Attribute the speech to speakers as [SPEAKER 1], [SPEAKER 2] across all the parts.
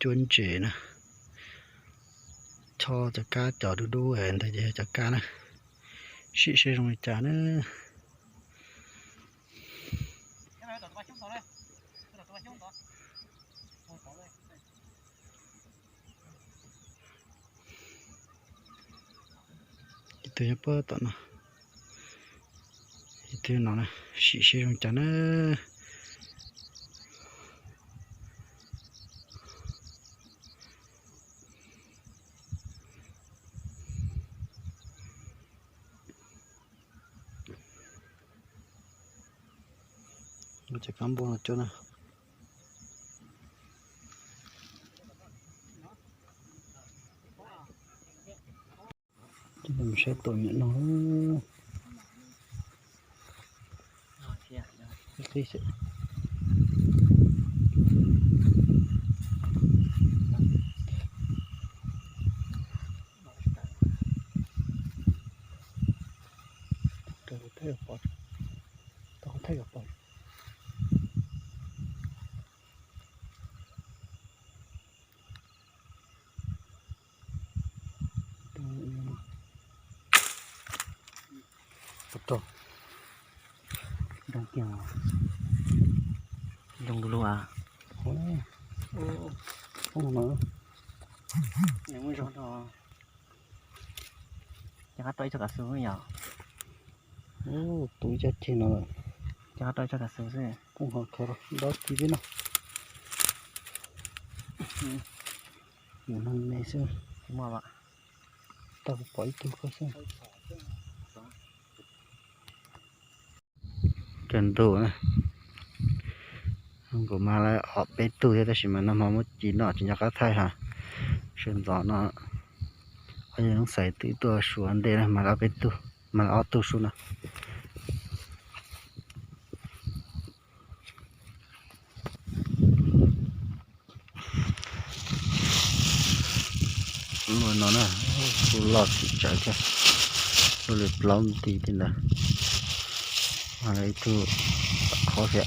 [SPEAKER 1] chuôn trẻ nè cho cho cá chở đu đu hẹn thời gian cho cá nè sĩ sẽ rồi trả nữa từ nhập bớt tận nào từ nào nè sĩ sẽ rồi trả nữa cho cắm bông cho nè mình sẽ tổ nhận nó cái sự thấy gặp bọt betul
[SPEAKER 2] Đang kiểu lông đu à
[SPEAKER 1] không nữa
[SPEAKER 2] những cái đó chắc tôi cho cả số nhỉ
[SPEAKER 1] túi chết trên nó
[SPEAKER 2] chắc tôi cho cả số rồi
[SPEAKER 1] cũng hợp thôi đó tí biết nào một năm nay xưa
[SPEAKER 2] đúng không ạ
[SPEAKER 1] tao có ít túi xem trần đồ này của mà lại ở bên túi thế mà nó một chín nó chỉ có thay hả trần gió nó anh nó xài tí tua xuống đây này mà ở bên túi mà ở túi xuống nào rồi nó nè lọt thì chạy theo rồi được lông tí thế này mà lấy thứ khó thiệt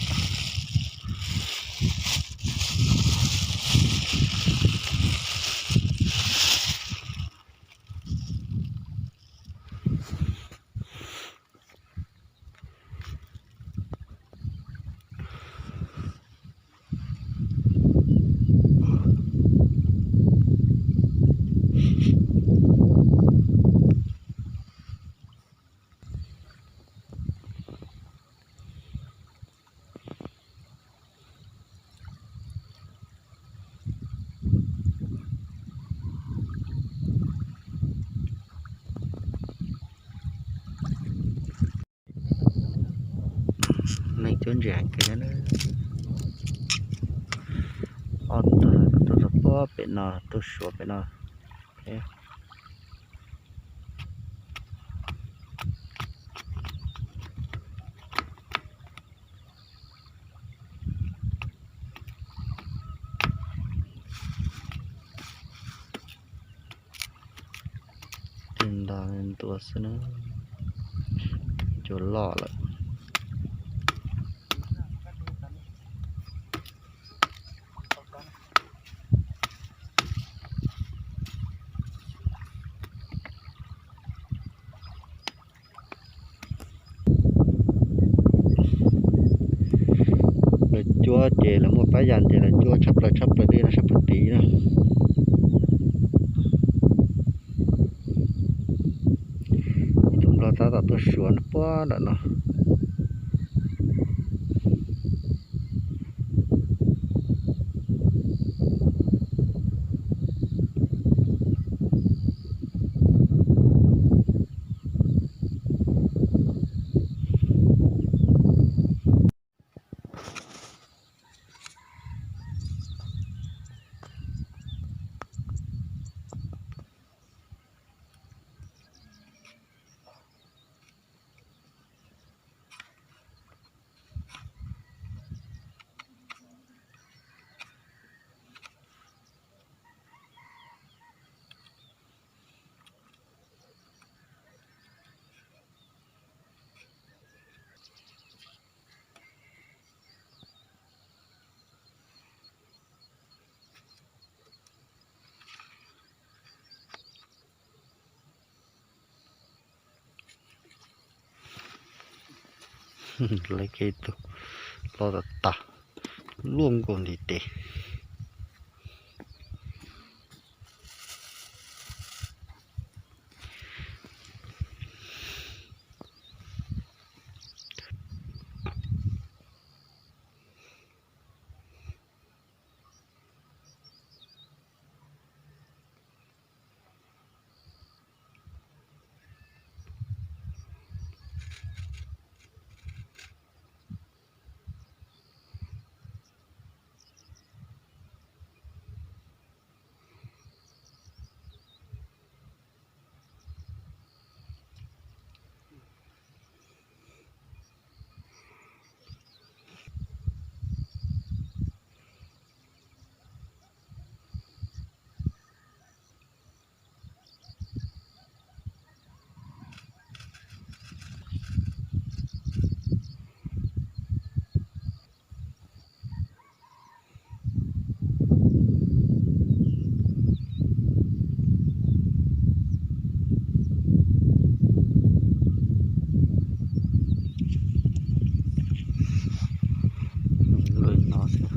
[SPEAKER 1] mình chuyên giảng cái nó tôi có bên nào tôi sửa bên nào tiền đàoตัวซะนะจนหล่อเลยchúa chè là một cái dàn chè là chúa chấp là đi là sắp là tí nữa chúng ta ta tôi xuống quá đã nó lấy cái tu lo đặt ta luôn còn đi tệ rồi nó sẽ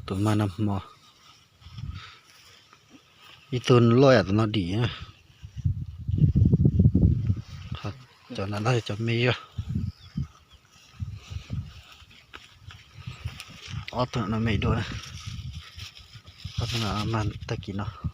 [SPEAKER 1] tụi mà nằm mò ít tuần lôi à tụi nó đi á cho nó đây cho mi á tụi nó mày đuổi tụi nó mang tay kia nó